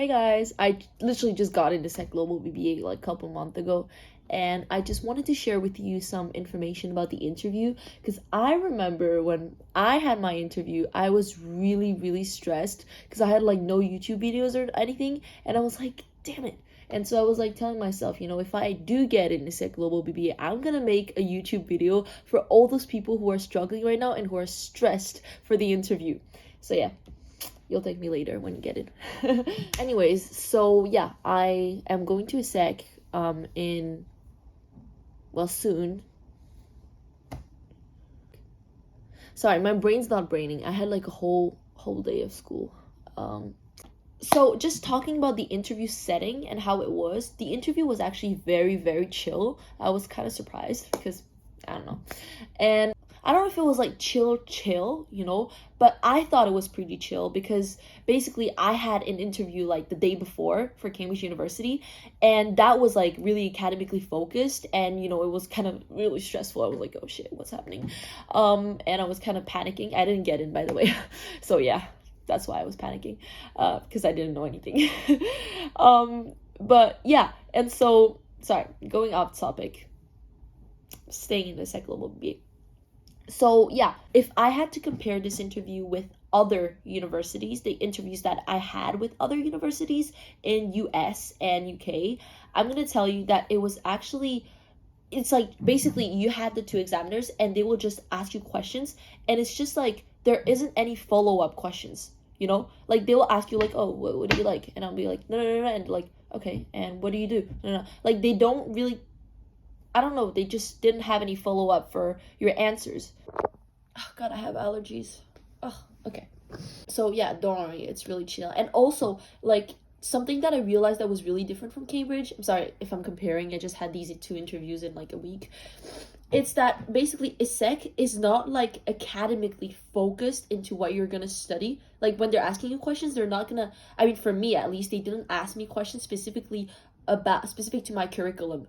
Hey guys, I literally just got into ESSEC Global BBA like a couple months ago, and I just wanted to share with you some information about the interview because I remember when I had my interview, I was really stressed because I had like no YouTube videos or anything, and I was like, damn it. And so I was like telling myself, if I do get into ESSEC Global BBA, I'm gonna make a YouTube video for all those people who are struggling right now and who are stressed for the interview. So yeah. You'll thank me later when you get it. Anyways, so yeah, I am going to ESSEC soon. Sorry, my brain's not braining. I had like a whole day of school. So just talking about the interview setting and how it was, the interview was actually very chill. I was kind of surprised because I don't know. And I don't know if it was like chill, but I thought it was pretty chill because basically I had an interview like the day before for Cambridge University, and that was like really academically focused, and it was kind of really stressful. I was like, oh shit, what's happening? And I was kind of panicking. I didn't get in, by the way. So yeah, that's why I was panicking, because I didn't know anything. But yeah, and so, sorry, going off topic, staying in the ESSEC Global BBA. So yeah, if I had to compare this interview with other universities, the interviews that I had with other universities in US and UK, I'm going to tell you that it was actually, it's like basically you had the two examiners and they will just ask you questions, and it's just like there isn't any follow-up questions, like they will ask you like, oh, what do you like? And I'll be like, no, and like, okay, and what do you do? No, like they don't really, I don't know, they just didn't have any follow-up for your answers. Oh god, I have allergies. Oh, okay. So yeah, don't worry, it's really chill. And also, like, something that I realized that was really different from Cambridge, I'm sorry if I'm comparing, I just had these two interviews in like a week. It's that basically ESSEC is not like academically focused into what you're gonna study. Like when they're asking you questions, they're not gonna, I mean for me at least, they didn't ask me questions specific to my curriculum.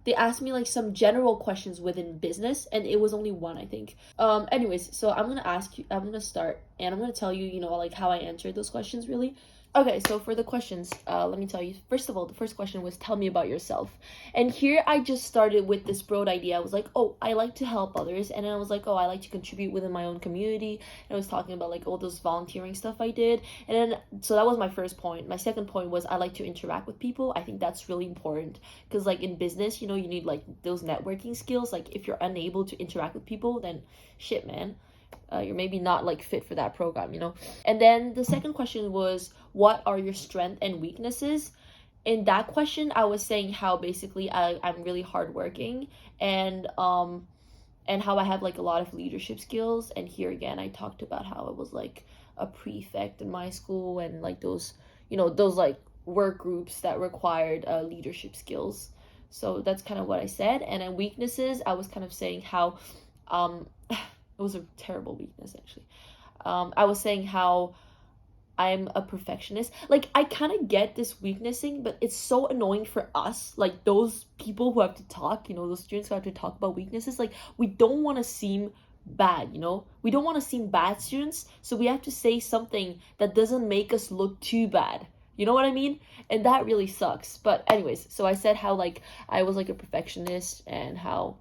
They asked me like some general questions within business, and it was only one, I think. Anyways, so I'm gonna start and I'm gonna tell you, like how I answered those questions really. Okay, so for the questions, let me tell you. First of all, the first question was, tell me about yourself. And here I just started with this broad idea. I was like, oh, I like to help others. And then I was like, oh, I like to contribute within my own community. And I was talking about like all those volunteering stuff I did. And then, so that was my first point. My second point was I like to interact with people. I think that's really important because like in business, you need like those networking skills. Like if you're unable to interact with people, then shit, man. You're maybe not like fit for that program, And then the second question was, what are your strengths and weaknesses? In that question, I was saying how basically I'm really hardworking and how I have like a lot of leadership skills. And here again, I talked about how I was like a prefect in my school and like those like work groups that required leadership skills. So that's kind of what I said. And then weaknesses, I was kind of saying how it was a terrible weakness, actually. I was saying how I'm a perfectionist. Like, I kind of get this weaknessing, but it's so annoying for us. Like, those people who have to talk, those students who have to talk about weaknesses. Like, we don't want to seem bad, We don't want to seem bad students. So we have to say something that doesn't make us look too bad. You know what I mean? And that really sucks. But anyways, so I said how, like, I was, like, a perfectionist and how...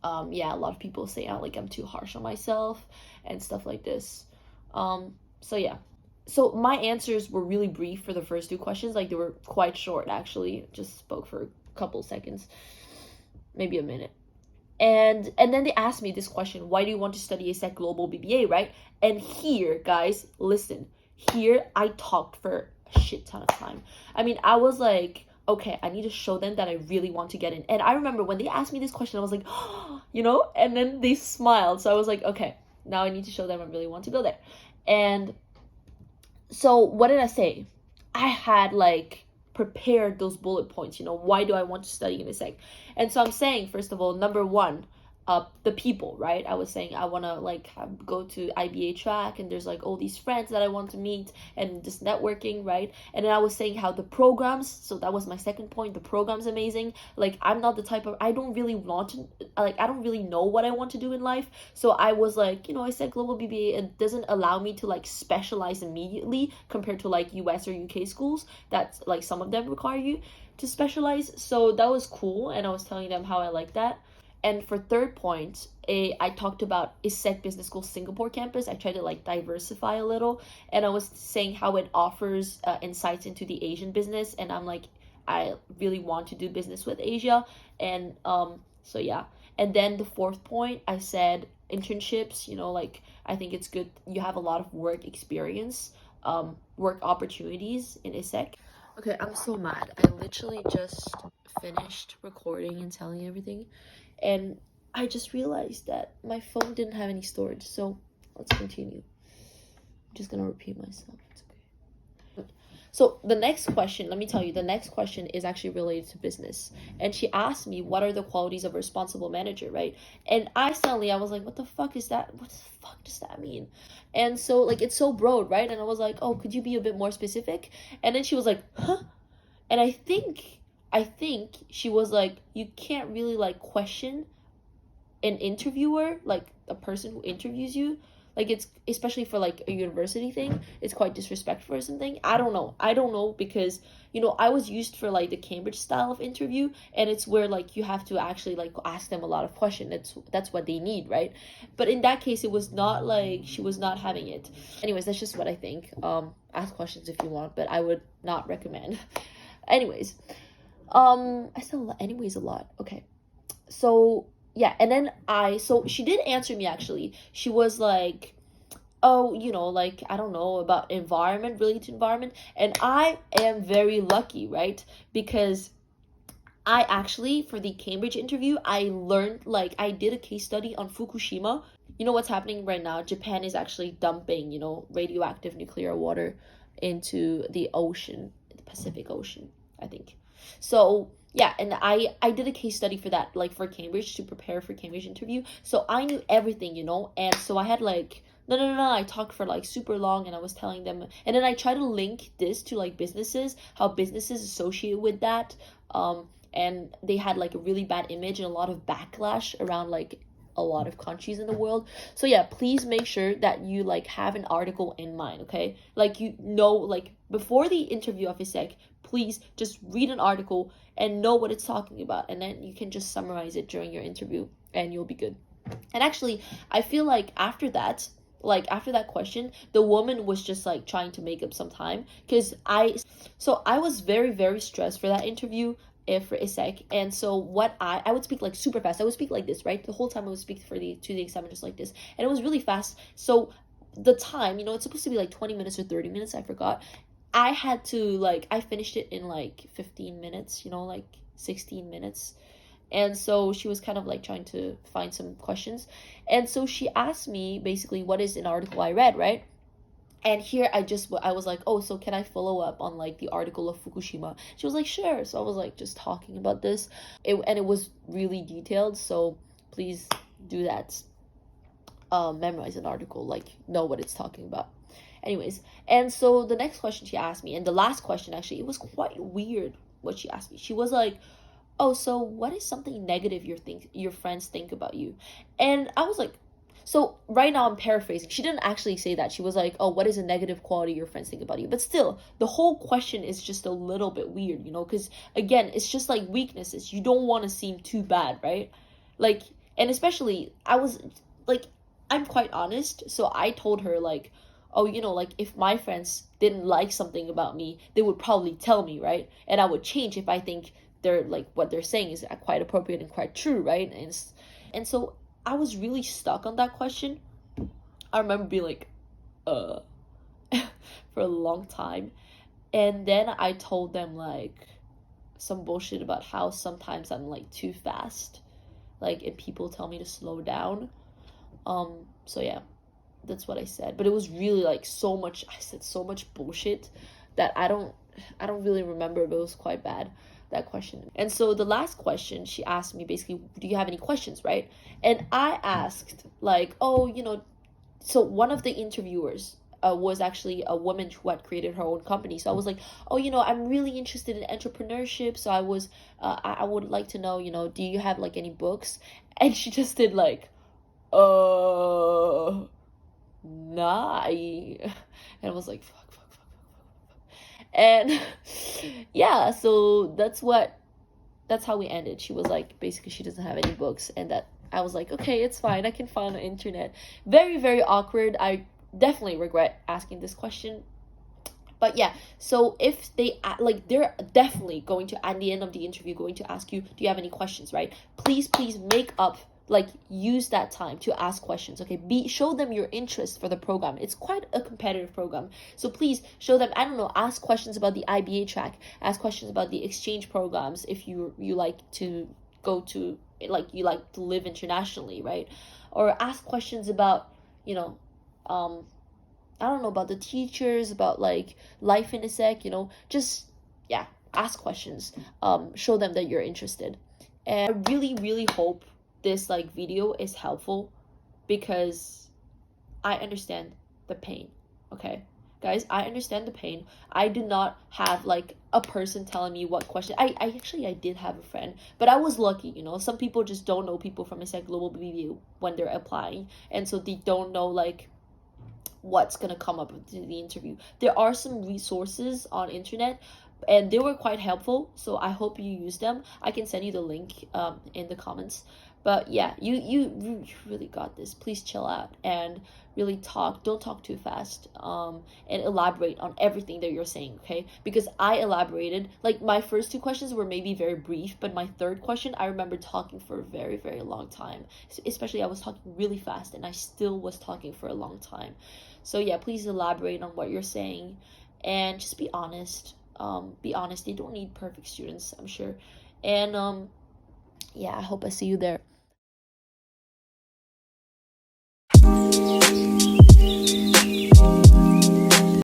a lot of people say like I'm too harsh on myself and stuff like this. So yeah. So my answers were really brief for the first two questions. Like they were quite short actually. Just spoke for a couple seconds, maybe a minute. And then they asked me this question, why do you want to study ESSEC Global BBA, right? And here, guys, listen. Here I talked for a shit ton of time. I mean, I was like, okay, I need to show them that I really want to get in. And I remember when they asked me this question, I was like, and then they smiled. So I was like, okay, now I need to show them I really want to go there. And so what did I say? I had like prepared those bullet points, why do I want to study in ESSEC? And so I'm saying, first of all, number one, the people, right? I was saying I want to like go to IBA track, and there's like all these friends that I want to meet, and just networking, right? And then I was saying how the programs, so that was my second point, the program's amazing. Like, I'm not the type of, I don't really want to, like, I don't really know what I want to do in life. So I was like, I said Global BBA, it doesn't allow me to like specialize immediately compared to like US or UK schools. That's like, some of them require you to specialize. So that was cool, and I was telling them how I like that. And for third point, I talked about ESSEC Business School Singapore campus. I tried to like diversify a little, and I was saying how it offers insights into the Asian business, and I'm like, I really want to do business with Asia. And so yeah. And then the fourth point, I said internships, like, I think it's good you have a lot of work experience, work opportunities in ESSEC. Okay, I'm so mad. I literally just finished recording and telling everything, and I just realized that my phone didn't have any storage. So let's continue. I'm just gonna repeat myself. It's okay. So the next question, let me tell you, the next question is actually related to business. And she asked me, what are the qualities of a responsible manager, right? And I was like, what the fuck is that? What the fuck does that mean? And so, like, it's so broad, right? And I was like, oh, could you be a bit more specific? And then she was like, huh? And I think she was like, you can't really like question an interviewer, like a person who interviews you. Like, it's, especially for like a university thing, it's quite disrespectful or something. I don't know, because I was used for like the Cambridge style of interview, and it's where like you have to actually like ask them a lot of questions. That's what they need, right? But in that case, it was not like, she was not having it. Anyways, that's just what I think. Ask questions if you want, but I would not recommend. Anyways, I said anyways a lot. Okay, so yeah. And then so she did answer me, actually. She was like, oh, like, I don't know about environment, related to environment. And I am very lucky, right? Because I actually, for the Cambridge interview, I learned, like, I did a case study on Fukushima. You know what's happening right now? Japan is actually dumping, radioactive nuclear water into the ocean, the Pacific Ocean, I think. So yeah, and I did a case study for that, like, for Cambridge, to prepare for Cambridge interview. So I knew everything, and so I had like, no, I talked for like super long, and I was telling them, and then I try to link this to like businesses, how businesses associate with that, and they had like a really bad image and a lot of backlash around like a lot of countries in the world. So yeah, please make sure that you like have an article in mind, okay? Like, like, before the interview of ESSEC, please just read an article and know what it's talking about, and then you can just summarize it during your interview, and you'll be good. And actually, I feel like after that question, the woman was just like trying to make up some time, because I was very, very stressed for that interview, for ESSEC. And so what I would speak like super fast. I would speak like this, right? The whole time I would speak to the examiner just like this, and it was really fast. So the time, it's supposed to be like 20 minutes or 30 minutes, I forgot. I had to, like, I finished it in like 15 minutes, like 16 minutes. And so she was kind of like trying to find some questions. And so she asked me basically, what is an article I read, right? And here I was like, oh, so can I follow up on like the article of Fukushima? She was like, sure. So I was like just talking about this, and it was really detailed. So please do that. Memorize an article, like, know what it's talking about. Anyways, and so the next question she asked me, and the last question, actually, it was quite weird what she asked me. She was like, oh, so what is something negative your friends think about you? And I was like, so right now I'm paraphrasing. She didn't actually say that. She was like, oh, what is a negative quality your friends think about you? But still, the whole question is just a little bit weird, because again, it's just like weaknesses. You don't want to seem too bad, right? Like, and especially, I was like, I'm quite honest. So I told her, like, oh, like, if my friends didn't like something about me, they would probably tell me, right? And I would change if I think they're like, what they're saying is quite appropriate and quite true, right? And so I was really stuck on that question. I remember being like, for a long time. And then I told them like some bullshit about how sometimes I'm like too fast, like, and people tell me to slow down. So yeah, that's what I said. But it was really like I said so much bullshit that I don't really remember, but it was quite bad. that question. And so the last question she asked me basically, do you have any questions, right? And I asked like, oh, so one of the interviewers was actually a woman who had created her own company. So I was like, oh, I'm really interested in entrepreneurship. So I would like to know, do you have like any books? And she just did like, nah. And I was like, fuck. And yeah, so that's how we ended. She was like, basically, she doesn't have any books, and that I was like, okay, it's fine. I can find on the internet. Very, very awkward. I definitely regret asking this question. But yeah, so if they like, they're definitely going to, at the end of the interview, going to ask you, do you have any questions, right? Please make up, like, use that time to ask questions, okay? Show them your interest for the program. It's quite a competitive program, so please show them, I don't know, ask questions about the IBA track, ask questions about the exchange programs if you like to go to, like, you like to live internationally, right? Or ask questions about, I don't know, about the teachers, about like life in ESSEC, just, yeah, ask questions, show them that you're interested. And I really, really hope this like video is helpful, because I understand the pain, okay? Guys, I understand the pain. I do not have like a person telling me what question. I did have a friend, but I was lucky, some people just don't know people from ESSEC Global BBA when they're applying, and so they don't know like what's gonna come up in the interview. There are some resources on internet, and they were quite helpful, so I hope you use them. I can send you the link in the comments. But yeah, you really got this. Please chill out and really don't talk too fast, and elaborate on everything that you're saying, okay? Because I elaborated, like, my first two questions were maybe very brief, but my third question, I remember talking for a very, very long time. Especially I was talking really fast, and I still was talking for a long time. So yeah, please elaborate on what you're saying, and just be honest. Be honest. They don't need perfect students, I'm sure. And yeah, I hope I see you there.